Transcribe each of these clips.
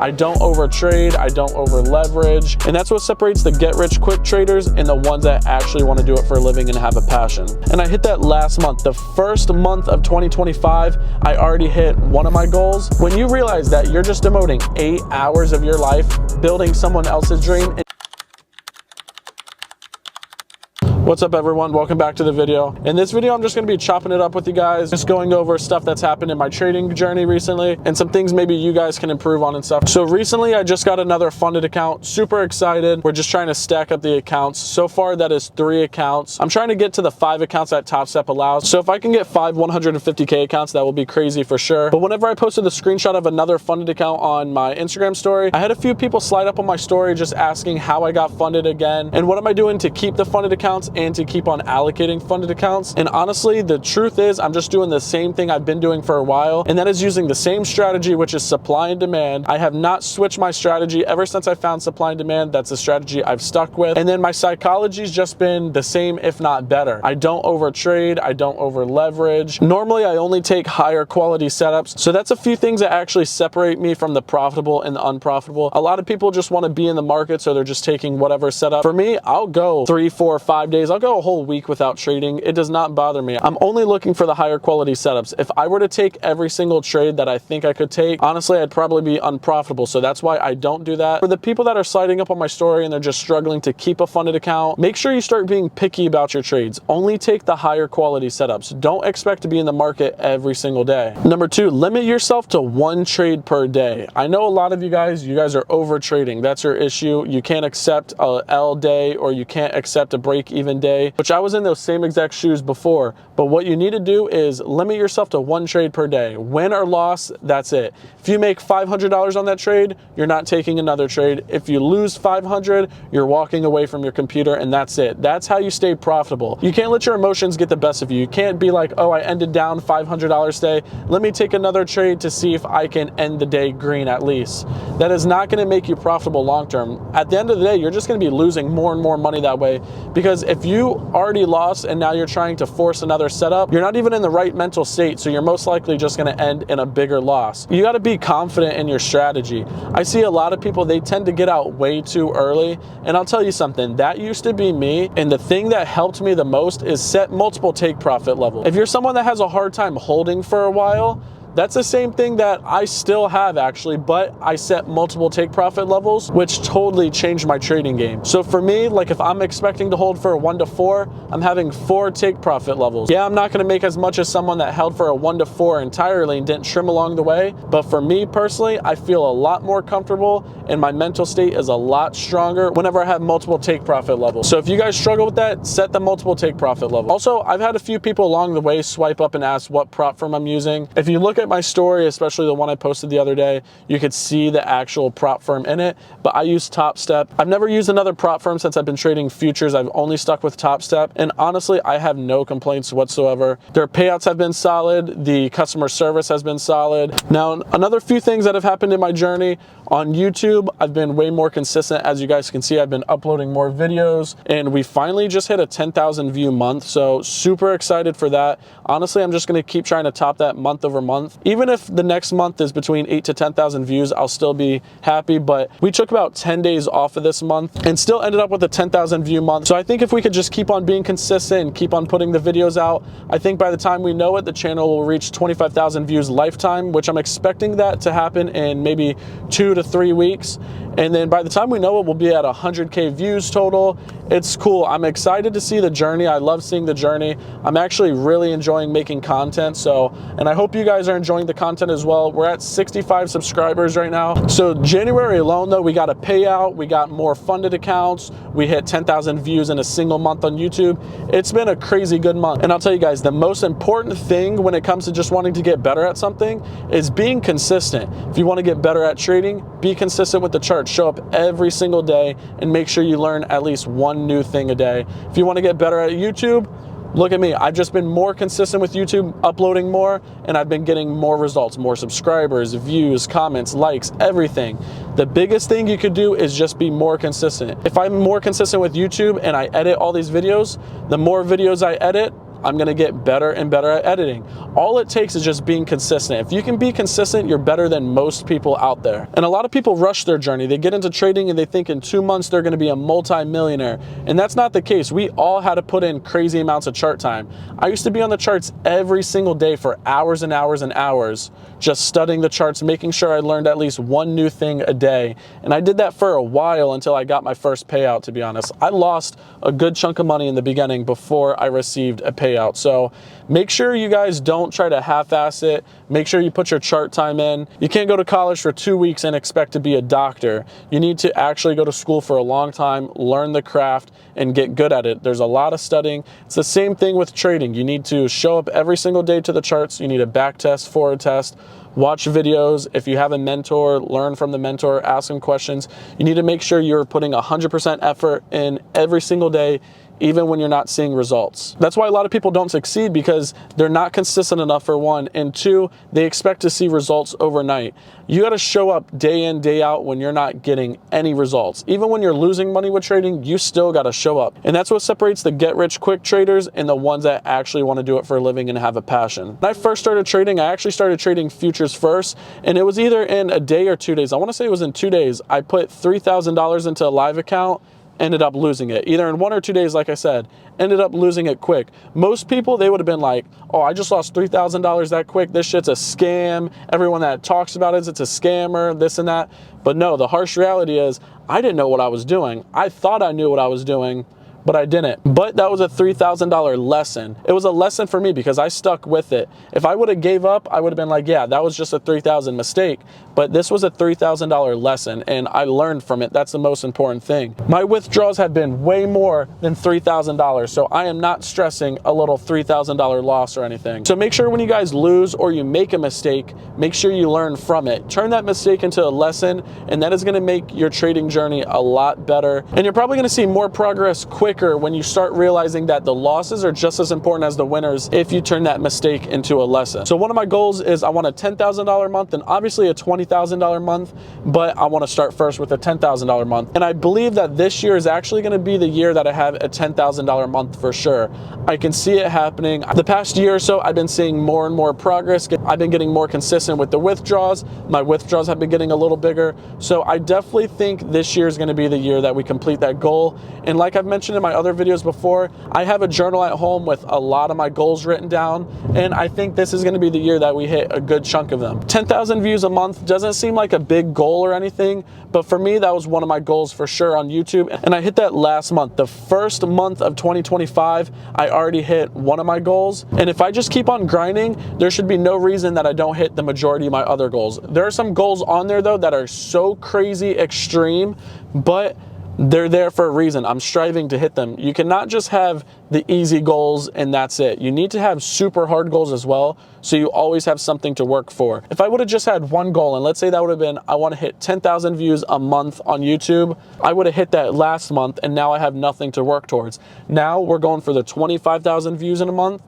I don't over trade, I don't over leverage, and that's what separates the get rich quick traders and the ones that actually want to do it for a living and have a passion. And I hit that last month. The first month of 2025, I already hit one of my goals. When you realize that you're just devoting 8 hours of your life building someone else's dream. What's up everyone, welcome back to the video. In this video, I'm just gonna be chopping it up with you guys, just going over stuff that's happened in my trading journey recently and some things maybe you guys can improve on and stuff. So recently, I just got another funded account, super excited. We're just trying to stack up the accounts. So far, that is 3 accounts. I'm trying to get to the 5 accounts that Top Step allows. So if I can get 5 150K accounts, that will be crazy for sure. But whenever I posted the screenshot of another funded account on my Instagram story, I had a few people slide up on my story just asking how I got funded again and what am I doing to keep the funded accounts and to keep on allocating funded accounts. And honestly, the truth is I'm just doing the same thing I've been doing for a while, and that is using the same strategy, which is supply and demand. I have not switched my strategy ever since I found supply and demand. That's a strategy I've stuck with. And then my psychology's just been the same, if not better. I don't over trade, I don't over leverage. Normally, I only take higher quality setups. So that's a few things that actually separate me from the profitable and the unprofitable. A lot of people just want to be in the market, so they're just taking whatever setup. For me, I'll go 3, 4, 5 days. I'll go a whole week without trading. It does not bother me. I'm only looking for the higher quality setups. If I were to take every single trade that I think I could take, honestly, I'd probably be unprofitable. So that's why I don't do that. For the people that are sliding up on my story and they're just struggling to keep a funded account, make sure you start being picky about your trades. Only take the higher quality setups. Don't expect to be in the market every single day. Number 2, limit yourself to 1 trade per day. I know a lot of you guys are over trading. That's your issue. You can't accept a L day or you can't accept a break even day, which I was in those same exact shoes before. But what you need to do is limit yourself to 1 trade per day. Win or loss, that's it. If you make $500 on that trade, you're not taking another trade. If you lose 500, you're walking away from your computer and that's it. That's how you stay profitable. You can't let your emotions get the best of you. You can't be like, oh, I ended down $500 today. Let me take another trade to see if I can end the day green at least. That is not gonna make you profitable long-term. At the end of the day, you're just gonna be losing more and more money that way, because if you already lost and now you're trying to force another setup, you're not even in the right mental state, so you're most likely just gonna end in a bigger loss. You gotta be confident in your strategy. I see a lot of people, they tend to get out way too early, and I'll tell you something, that used to be me, and the thing that helped me the most is set multiple take profit levels. If you're someone that has a hard time holding for a while, that's the same thing that I still have actually, but I set multiple take profit levels, which totally changed my trading game. So for me, like if I'm expecting to hold for a 1 to 4, I'm having 4 take profit levels. Yeah, I'm not gonna make as much as someone that held for a 1 to 4 entirely and didn't trim along the way. But for me personally, I feel a lot more comfortable and my mental state is a lot stronger whenever I have multiple take profit levels. So if you guys struggle with that, set the multiple take profit level. Also, I've had a few people along the way swipe up and ask what prop firm I'm using. If you look at my story, especially the one I posted the other day, you could see the actual prop firm in it, but I use Top Step. I've never used another prop firm since I've been trading futures. I've only stuck with Top Step, and honestly, I have no complaints whatsoever. Their payouts have been solid. The customer service has been solid. Now, another few things that have happened in my journey on YouTube, I've been way more consistent. As you guys can see, I've been uploading more videos, and we finally just hit a 10,000 view month, so super excited for that. Honestly, I'm just gonna keep trying to top that month over month. Even if the next month is between 8 to 10,000 views, I'll still be happy, but we took about 10 days off of this month and still ended up with a 10,000 view month. So I think if we could just keep on being consistent and keep on putting the videos out, I think by the time we know it, the channel will reach 25,000 views lifetime, which I'm expecting that to happen in maybe 2 to 3 weeks. And then by the time we know it, we'll be at 100K views total. It's cool. I'm excited to see the journey. I love seeing the journey. I'm actually really enjoying making content. And I hope you guys are enjoying the content as well. We're at 65 subscribers right now. So January alone though, we got a payout, we got more funded accounts, we hit 10,000 views in a single month on YouTube. It's been a crazy good month. And I'll tell you guys, the most important thing when it comes to just wanting to get better at something is being consistent. If you want to get better at trading, be consistent with the chart. Show up every single day and make sure you learn at least 1 new thing a day. If you want to get better at YouTube, look at me. I've just been more consistent with YouTube, uploading more, and I've been getting more results, more subscribers, views, comments, likes, everything. The biggest thing you could do is just be more consistent. If I'm more consistent with YouTube and I edit all these videos, the more videos I edit, I'm gonna get better and better at editing. All it takes is just being consistent. If you can be consistent, you're better than most people out there. And a lot of people rush their journey. They get into trading and they think in 2 months they're gonna be a multi-millionaire. And that's not the case. We all had to put in crazy amounts of chart time. I used to be on the charts every single day for hours and hours and hours, just studying the charts, making sure I learned at least one new thing a day. And I did that for a while until I got my first payout, to be honest. I lost a good chunk of money in the beginning before I received a payout. So make sure you guys don't try to half-ass it. Make sure you put your chart time in. You can't go to college for 2 weeks and expect to be a doctor. You need to actually go to school for a long time, learn the craft, and get good at it. There's a lot of studying. It's the same thing with trading. You need to show up every single day to the charts. You need a back test, forward test, watch videos. If you have a mentor, learn from the mentor, ask them questions. You need to make sure you're putting 100% effort in every single day, even when you're not seeing results. That's why a lot of people don't succeed, because they're not consistent enough, for one, and two, they expect to see results overnight. You gotta show up day in, day out when you're not getting any results. Even when you're losing money with trading, you still gotta show up. And that's what separates the get-rich-quick traders and the ones that actually wanna do it for a living and have a passion. When I first started trading, I actually started trading futures first, and it was either in a day or 2 days. I wanna say it was in 2 days. I put $3,000 into a live account, ended up losing it. Either in 1 or 2 days, like I said, ended up losing it quick. Most people, they would have been like, oh, I just lost $3,000 that quick. This shit's a scam. Everyone that talks about it, it's a scammer, this and that. But no, the harsh reality is I didn't know what I was doing. I thought I knew what I was doing, but I didn't. But that was a $3,000 lesson. It was a lesson for me because I stuck with it. If I would have gave up, I would have been like, yeah, that was just a $3,000 mistake. But this was a $3,000 lesson, and I learned from it. That's the most important thing. My withdrawals have been way more than $3,000, so I am not stressing a little $3,000 loss or anything. So make sure when you guys lose or you make a mistake, make sure you learn from it. Turn that mistake into a lesson, and that is gonna make your trading journey a lot better. And you're probably gonna see more progress quicker when you start realizing that the losses are just as important as the winners if you turn that mistake into a lesson. So one of my goals is I want a $10,000 month and obviously a $20,000 month, but I want to start first with a $10,000 month. And I believe that this year is actually going to be the year that I have a $10,000 month for sure. I can see it happening. The past year or so, I've been seeing more and more progress. I've been getting more consistent with the withdrawals. My withdrawals have been getting a little bigger. So I definitely think this year is going to be the year that we complete that goal. And like I've mentioned in my other videos before, I have a journal at home with a lot of my goals written down, and I think this is going to be the year that we hit a good chunk of them. 10,000 views a month doesn't seem like a big goal or anything, but for me that was one of my goals for sure on YouTube, and I hit that last month. The first month of 2025, I already hit one of my goals, and if I just keep on grinding, there should be no reason that I don't hit the majority of my other goals. There are some goals on there though that are so crazy extreme, but they're there for a reason. I'm striving to hit them. You cannot just have the easy goals and that's it. You need to have super hard goals as well, so you always have something to work for. If I would have just had one goal, and let's say that would have been, I want to hit 10,000 views a month on YouTube, I would have hit that last month, and now I have nothing to work towards. Now we're going for the 25,000 views in a month,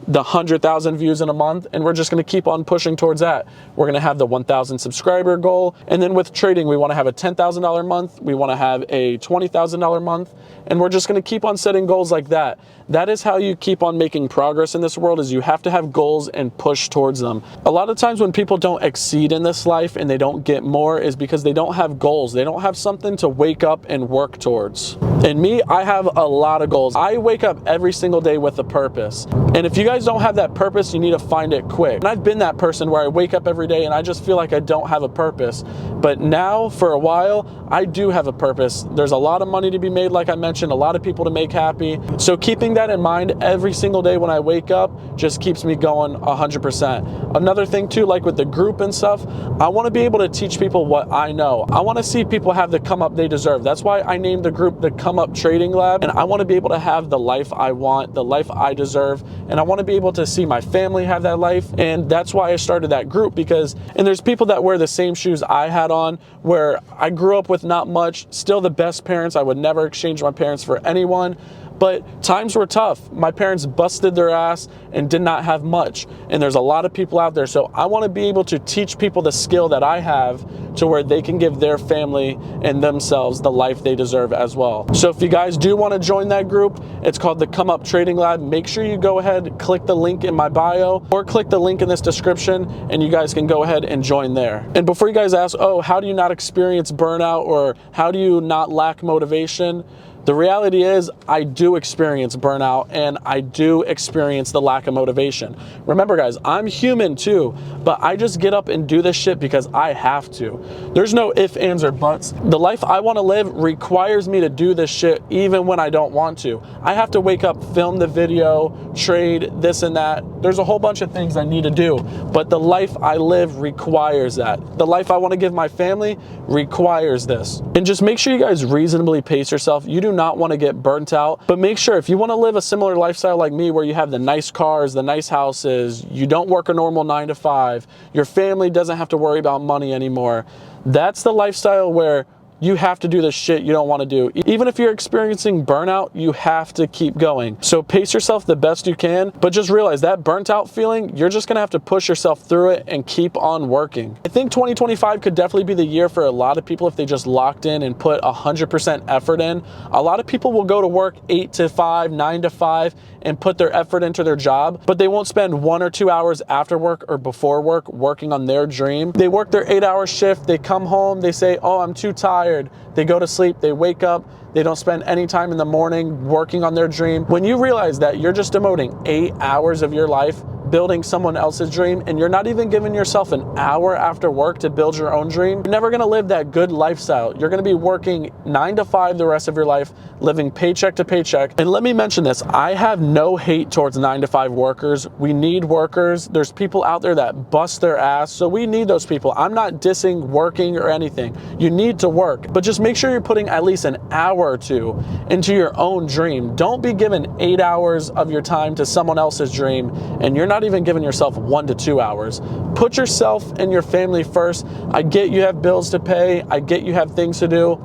the 100,000 views in a month, and we're just going to keep on pushing towards that. We're going to have the 1,000 subscriber goal, and then with trading, we want to have a $10,000 month, we want to have a $20,000 month, and we're just going to keep on setting goals like that. That is how you keep on making progress in this world, is you have to have goals and push towards them. A lot of times when people don't exceed in this life and they don't get more is because they don't have goals. They don't have something to wake up and work towards. And me, I have a lot of goals. I wake up every single day with a purpose. And if you guys don't have that purpose, you need to find it quick. And I've been that person where I wake up every day and I just feel like I don't have a purpose. But now, for a while, I do have a purpose. There's a lot of money to be made, like I mentioned, a lot of people to make happy. So keeping that in mind every single day when I wake up just keeps me going 100%. Another thing too, like with the group and stuff, I want to be able to teach people what I know. I want to see people have the come up they deserve. That's why I named the group the Come Up Trading Lab, and I want to be able to have the life I want, the life I deserve, and I want to be able to see my family have that life. And that's why I started that group, because, and there's people that wear the same shoes I had on, where I grew up with not much, still the best parents. I would never exchange my parents for anyone. But times were tough. My parents busted their ass and did not have much. And there's a lot of people out there. So I want to be able to teach people the skill that I have to where they can give their family and themselves the life they deserve as well. So if you guys do want to join that group, it's called the Come Up Trading Lab. Make sure you go ahead, click the link in my bio or click the link in this description and you guys can go ahead and join there. And before you guys ask, oh, how do you not experience burnout or how do you not lack motivation? The reality is I do experience burnout and I do experience the lack of motivation. Remember guys, I'm human too, but I just get up and do this shit because I have to. There's no ifs, ands, or buts. The life I want to live requires me to do this shit even when I don't want to. I have to wake up, film the video, trade, this and that. There's a whole bunch of things I need to do, but the life I live requires that. The life I want to give my family requires this. And just make sure you guys reasonably pace yourself. You do not want to get burnt out, but make sure if you want to live a similar lifestyle like me where you have the nice cars, the nice houses, you don't work a normal 9 to 5, your family doesn't have to worry about money anymore. That's the lifestyle where you have to do the shit you don't want to do. Even if you're experiencing burnout, you have to keep going. So pace yourself the best you can, but just realize that burnt out feeling, you're just gonna have to push yourself through it and keep on working. I think 2025 could definitely be the year for a lot of people if they just locked in and put 100% effort in. A lot of people will go to work 8 to 5, 9 to 5, and put their effort into their job, but they won't spend 1 or 2 hours after work or before work working on their dream. They work their 8-hour shift, they come home, they say, oh, I'm too tired. They go to sleep, they wake up, they don't spend any time in the morning working on their dream. When you realize that you're just devoting 8 hours of your life building someone else's dream and you're not even giving yourself an hour after work to build your own dream, you're never gonna live that good lifestyle. You're gonna be working 9 to 5 the rest of your life, living paycheck to paycheck. And let me mention this, I have no hate towards 9 to 5 workers. We need workers. There's people out there that bust their ass, so we need those people. I'm not dissing working or anything. You need to work, but just make sure you're putting at least an hour or 2 into your own dream. Don't be giving 8 hours of your time to someone else's dream and you're not even giving yourself 1 to 2 hours. Put yourself and your family first. I get you have bills to pay. I get you have things to do,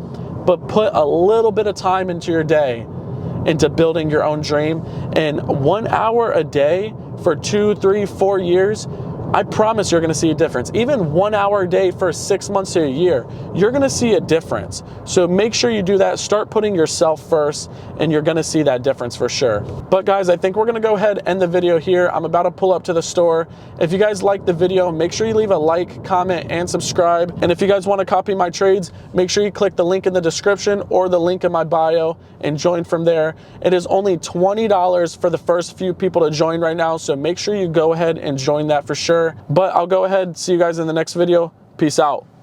but put a little bit of time into your day into building your own dream. And 1 hour a day for 2, 3, 4 years, I promise you're gonna see a difference. Even 1 hour a day for 6 months to a year, you're gonna see a difference. So make sure you do that. Start putting yourself first and you're gonna see that difference for sure. But guys, I think we're gonna go ahead and end the video here. I'm about to pull up to the store. If you guys liked the video, make sure you leave a like, comment, and subscribe. And if you guys wanna copy my trades, make sure you click the link in the description or the link in my bio and join from there. It is only $20 for the first few people to join right now. So make sure you go ahead and join that for sure. But I'll go ahead, see you guys in the next video. Peace out.